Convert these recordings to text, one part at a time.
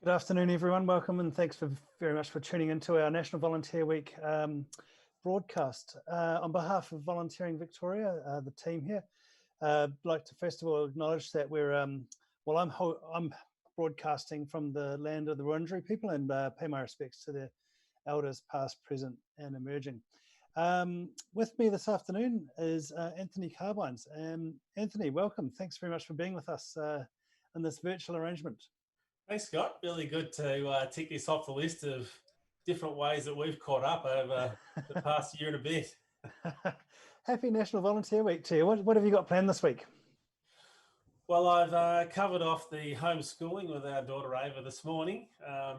Good afternoon, everyone. Welcome and thanks very much for tuning into our National Volunteer Week broadcast. On behalf of Volunteering Victoria, the team here, I'd like to first of all acknowledge that I'm broadcasting from the land of the Wurundjeri people and pay my respects to their elders past, present and emerging. With me this afternoon is Anthony Carbines. Anthony, welcome. Thanks very much for being with us in this virtual arrangement. Thanks, Scott. Really good to tick this off the list of different ways that we've caught up over the past year and a bit. Happy National Volunteer Week to you. What have you got planned this week? Well, I've covered off the homeschooling with our daughter Ava this morning.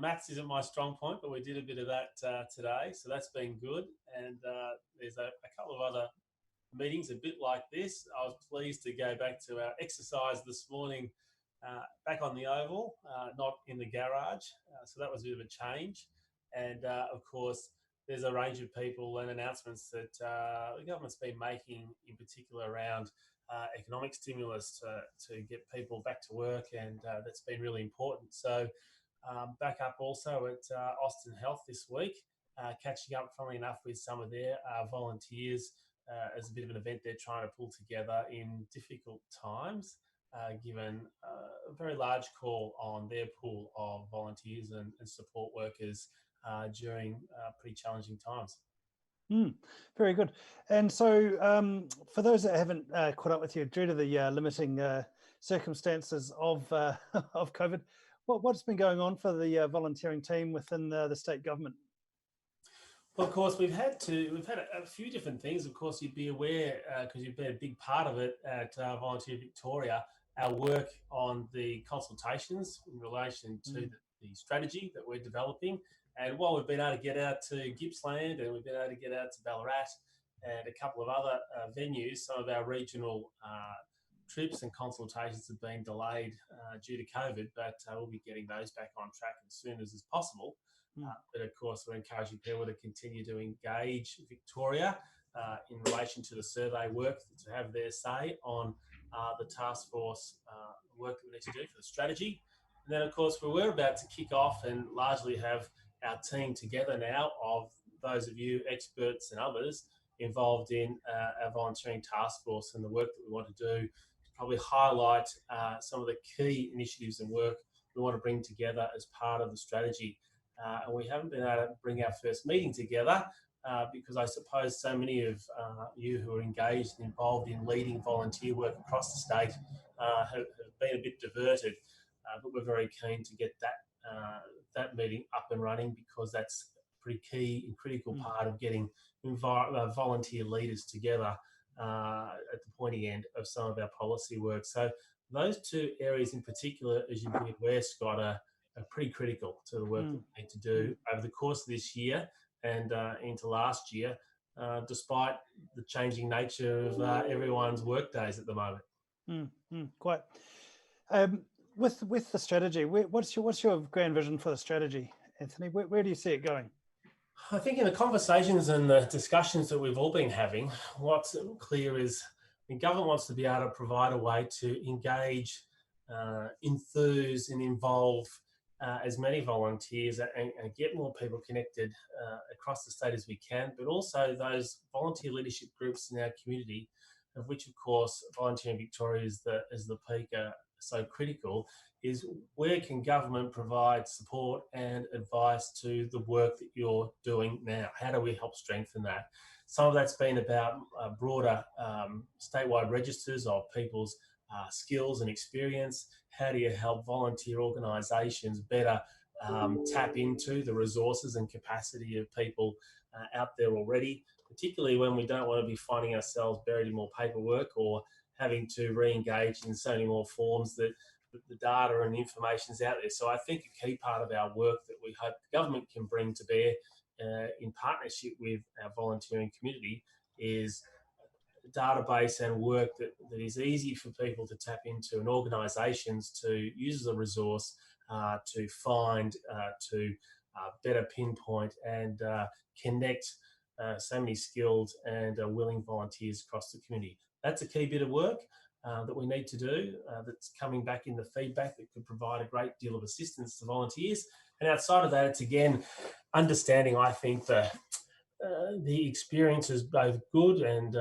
Maths isn't my strong point, but we did a bit of that today, so that's been good. And there's a couple of other meetings a bit like this. I was pleased to go back to our exercise this morning, back on the oval, not in the garage. So that was a bit of a change. And of course, there's a range of people and announcements that the government's been making, in particular around economic stimulus to get people back to work, and that's been really important. So back up also at Austin Health this week, catching up, funnily enough, with some of their volunteers as a bit of an event they're trying to pull together in difficult times, given a very large call on their pool of volunteers and support workers during pretty challenging times. Very good. And so for those that haven't caught up with you, due to the limiting circumstances of COVID, what's been going on for the volunteering team within the state government? Well, of course, we've had a few different things. Of course, you'd be aware, because you've been a big part of it at Volunteer Victoria, our work on the consultations in relation to the strategy that we're developing. And while we've been able to get out to Gippsland and we've been able to get out to Ballarat and a couple of other venues, some of our regional trips and consultations have been delayed due to COVID, but we'll be getting those back on track as soon as is possible. But of course, we're encouraging people to continue to engage Victoria in relation to the survey work, to have their say on the task force work that we need to do for the strategy. And then, of course, we're about to kick off and largely have our team together now of those of you, experts and others, involved in our volunteering task force and the work that we want to do to probably highlight some of the key initiatives and work we want to bring together as part of the strategy. And we haven't been able to bring our first meeting together because I suppose so many of you who are engaged and involved in leading volunteer work across the state have been a bit diverted. But we're very keen to get that meeting up and running, because that's a pretty key and critical part of getting volunteer leaders together at the pointy end of some of our policy work. So those two areas in particular, as you'd be aware, Scott, are pretty critical to the work that we need to do over the course of this year and into last year, despite the changing nature of everyone's work days at the moment. Quite. With the strategy, what's your grand vision for the strategy, Anthony? Where do you see it going? I think in the conversations and the discussions that we've all been having, what's clear is the government wants to be able to provide a way to engage, enthuse and involve as many volunteers and get more people connected across the state as we can, but also those volunteer leadership groups in our community, of which, of course, Volunteering Victoria is the peak, so critical, is where can government provide support and advice to the work that you're doing now? How do we help strengthen that? Some of that's been about broader statewide registers of people's skills and experience. How do you help volunteer organisations better tap into the resources and capacity of people out there already, particularly when we don't want to be finding ourselves buried in more paperwork or having to re-engage in so many more forms that the data and information is out there. So I think a key part of our work that we hope the government can bring to bear in partnership with our volunteering community is a database and work that is easy for people to tap into and organisations to use as a resource to find, to better pinpoint and connect so many skilled and willing volunteers across the community. That's a key bit of work. that we need to do that's coming back in the feedback that could provide a great deal of assistance to volunteers. And outside of that, it's again understanding, I think, the experience is both good and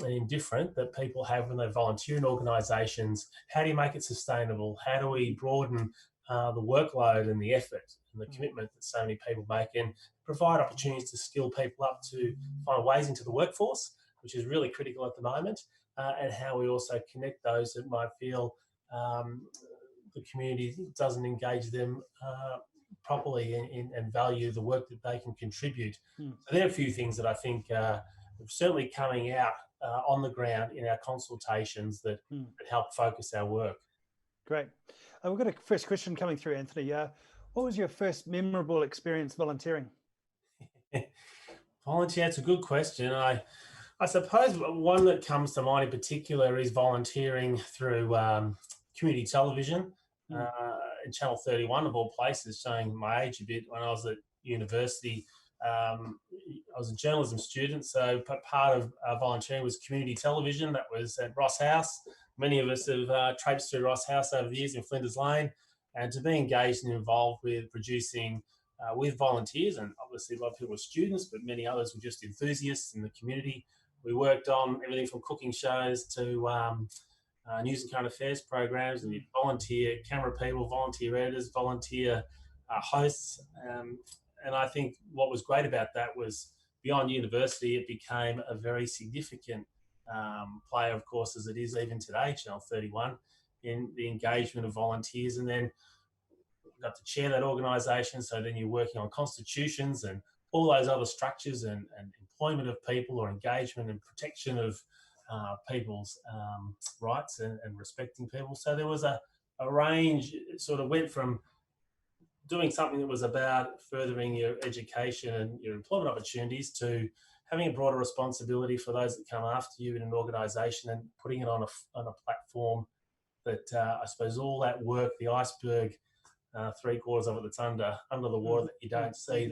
indifferent that people have when they volunteer in organisations. How do you make it sustainable? How do we broaden the workload and the effort and the commitment that so many people make, and provide opportunities to skill people up to find ways into the workforce, which is really critical at the moment, and how we also connect those that might feel the community doesn't engage them properly and value the work that they can contribute. So there are a few things that I think are certainly coming out on the ground in our consultations that help focus our work. Great. We've got a first question coming through, Anthony. What was your first memorable experience volunteering? Volunteer, it's a good question. I suppose one that comes to mind in particular is volunteering through community television. In Channel 31 of all places, showing my age a bit. When I was at university, I was a journalism student, so part of volunteering was community television. That was at Ross House. Many of us have traipsed through Ross House over the years in Flinders Lane, and to be engaged and involved with producing with volunteers, and obviously a lot of people were students, but many others were just enthusiasts in the community. We worked on everything from cooking shows to news and current affairs programs, and volunteer camera people, volunteer editors, volunteer hosts. And I think what was great about that was beyond university, it became a very significant player, of course, as it is even today, Channel 31, in the engagement of volunteers. And then got to chair that organisation, so then you're working on constitutions and all those other structures and employment of people, or engagement and protection of people's rights and respecting people. So there was a range. It sort of went from doing something that was about furthering your education and your employment opportunities to having a broader responsibility for those that come after you in an organisation, and putting it on a platform that I suppose all that work, the iceberg, 3/4 of it that's under the water that you don't see,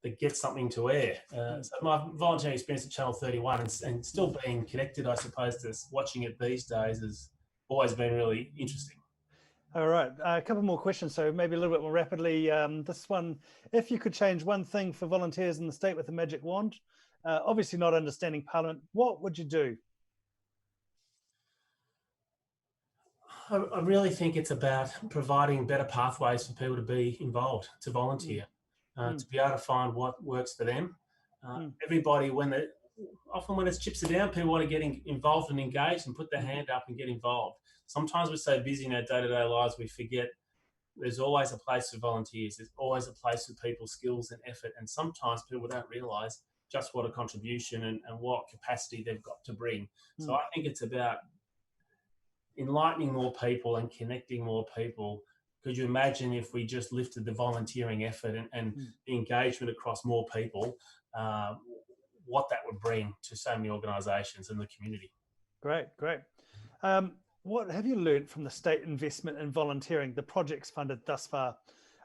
that gets something to air. So my volunteering experience at Channel 31 and still being connected, I suppose, to watching it these days has always been really interesting. All right, a couple more questions, so maybe a little bit more rapidly. This one, if you could change one thing for volunteers in the state with a magic wand, obviously not understanding Parliament, what would you do? I really think it's about providing better pathways for people to be involved, to volunteer, to be able to find what works for them. Everybody, often when it's chips are down, people want to get involved and engaged and put their hand up and get involved. Sometimes we're so busy in our day-to-day lives, we forget there's always a place for volunteers. There's always a place for people's skills and effort. And sometimes people don't realise just what a contribution and what capacity they've got to bring. So I think it's about enlightening more people and connecting more people. Could you imagine if we just lifted the volunteering effort and the engagement across more people, what that would bring to so many organisations in the community? Great. What have you learned from the state investment in volunteering, the projects funded thus far?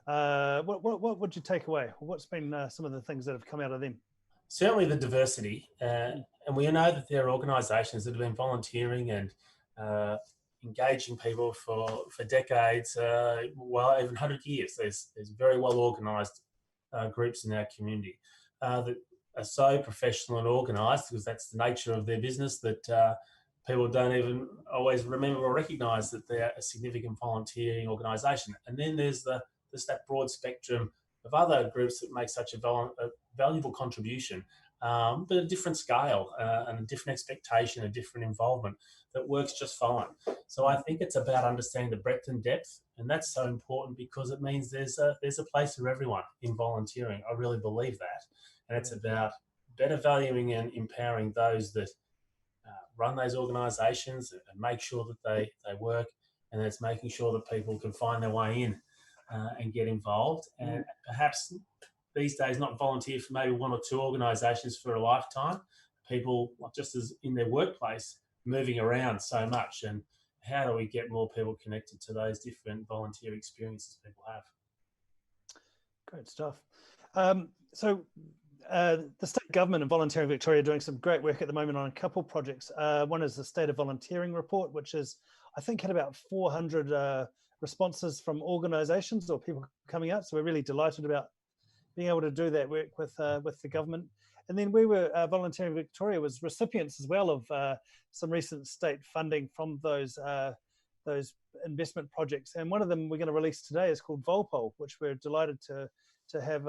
What would you take away? What's been some of the things that have come out of them? Certainly the diversity. And we know that there are organisations that have been volunteering and engaging people for decades, well, even 100 years. There's very well organised groups in our community that are so professional and organised, because that's the nature of their business, that people don't even always remember or recognise that they're a significant volunteering organisation. And then there's that broad spectrum of other groups that make such a valuable contribution, but a different scale and a different expectation, a different involvement that works just fine. So I think it's about understanding the breadth and depth, and that's so important, because it means there's a place for everyone in volunteering. I really believe that. And it's about better valuing and empowering those that run those organisations and make sure that they work, and it's making sure that people can find their way in and get involved, and perhaps these days not volunteer for maybe one or two organisations for a lifetime. People, just as in their workplace, moving around so much, and how do we get more people connected to those different volunteer experiences people have? Great stuff. So The state government and Volunteering Victoria are doing some great work at the moment on a couple projects. One is the State of Volunteering report, which is, I think, had about 400 responses from organisations or people coming out. So we're really delighted about being able to do that work with the government. And then we were, Volunteering Victoria was recipients as well of some recent state funding from those investment projects. And one of them we're going to release today is called Volpol, which we're delighted to have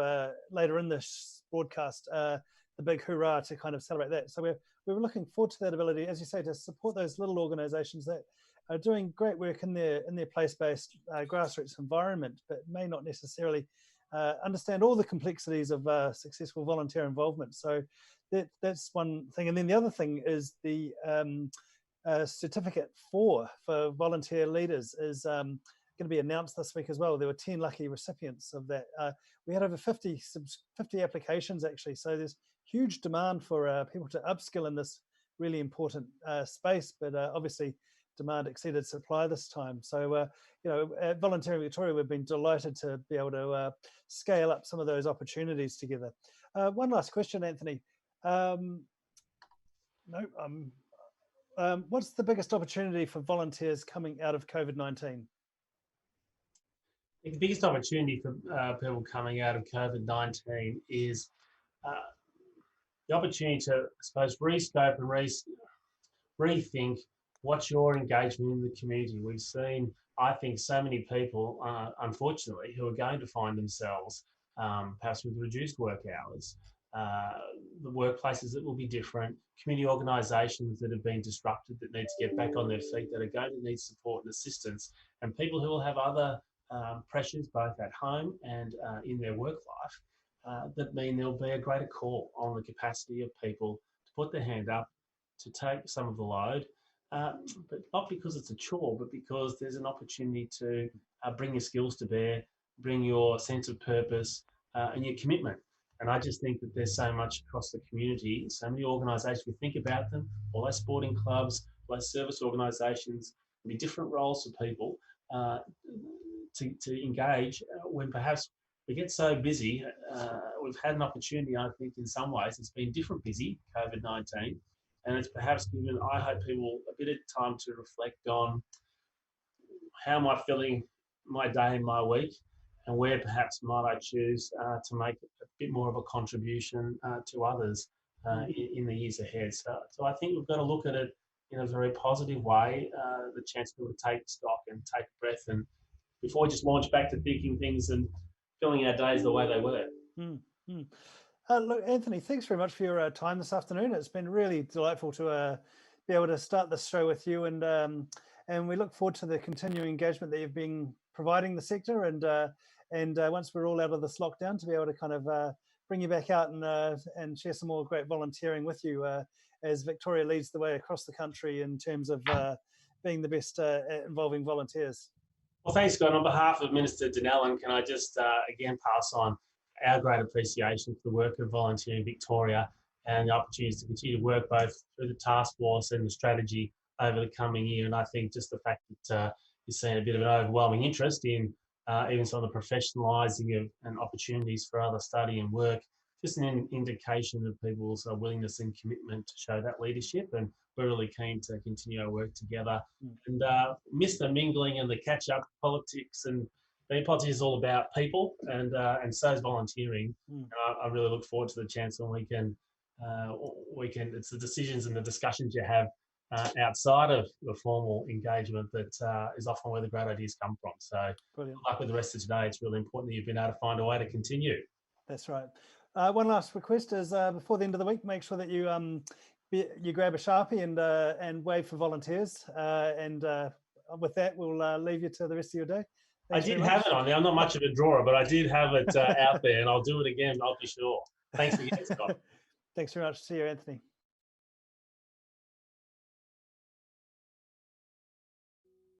later in this broadcast, the big hurrah to kind of celebrate that. So we're looking forward to that ability, as you say, to support those little organisations that are doing great work in their place-based grassroots environment, but may not necessarily understand all the complexities of successful volunteer involvement. So that's one thing. And then the other thing is the certificate for volunteer leaders is going to be announced this week as well. There were 10 lucky recipients of that. We had over 50 applications actually, so there's huge demand for people to upskill in this really important space, but obviously demand exceeded supply this time. So at Volunteering Victoria, we've been delighted to be able to scale up some of those opportunities together. One last question, Anthony. What's the biggest opportunity for volunteers coming out of COVID-19? The biggest opportunity for people coming out of COVID-19 is the opportunity to, I suppose, rescope and rethink what's your engagement in the community. We've seen, I think, so many people, unfortunately, who are going to find themselves perhaps with reduced work hours, the workplaces that will be different, community organisations that have been disrupted that need to get back on their feet, that are going to need support and assistance, and people who will have other pressures both at home and in their work life that mean there'll be a greater call on the capacity of people to put their hand up, to take some of the load, but not because it's a chore, but because there's an opportunity to bring your skills to bear, bring your sense of purpose and your commitment. And I just think that there's so much across the community, so many organisations, we think about them, all those sporting clubs, all those service organisations, there'll be different roles for people to engage when perhaps we get so busy. We've had an opportunity, I think, in some ways, it's been different busy, COVID-19, and it's perhaps given, I hope, people a bit of time to reflect on how am I filling my day and my week, and where perhaps might I choose to make a bit more of a contribution to others in the years ahead. So I think we've got to look at it in a very positive way, the chance to take stock and take a breath, and before we just launch back to thinking things and filling our days the way they were. Look, Anthony, thanks very much for your time this afternoon. It's been really delightful to be able to start this show with you, and we look forward to the continuing engagement that you've been providing the sector, and once we're all out of this lockdown, to be able to kind of bring you back out and share some more great volunteering with you as Victoria leads the way across the country in terms of being the best at involving volunteers. Well, thanks, Scott. On behalf of Minister Donnellan, can I just again pass on our great appreciation for the work of Volunteering Victoria and the opportunities to continue to work both through the task force and the strategy over the coming year. And I think just the fact that you're seeing a bit of an overwhelming interest in even some of the professionalising and opportunities for other study and work, just an indication of people's willingness and commitment to show that leadership. And we're really keen to continue our work together and miss the mingling and the catch-up politics. And politics is all about people, and so is volunteering. I really look forward to the chance when we can, it's the decisions and the discussions you have outside of the formal engagement that is often where the great ideas come from. So brilliant. Good luck with the rest of today. It's really important that you've been able to find a way to continue. That's right. One last request is before the end of the week, make sure that you you grab a Sharpie and wave for volunteers. And with that, we'll leave you to the rest of your day. Thanks I did have it on there. I'm not much of a drawer, but I did have it out there, and I'll do it again. I'll be sure. Thanks again, Scott. Thanks very much. See you, Anthony.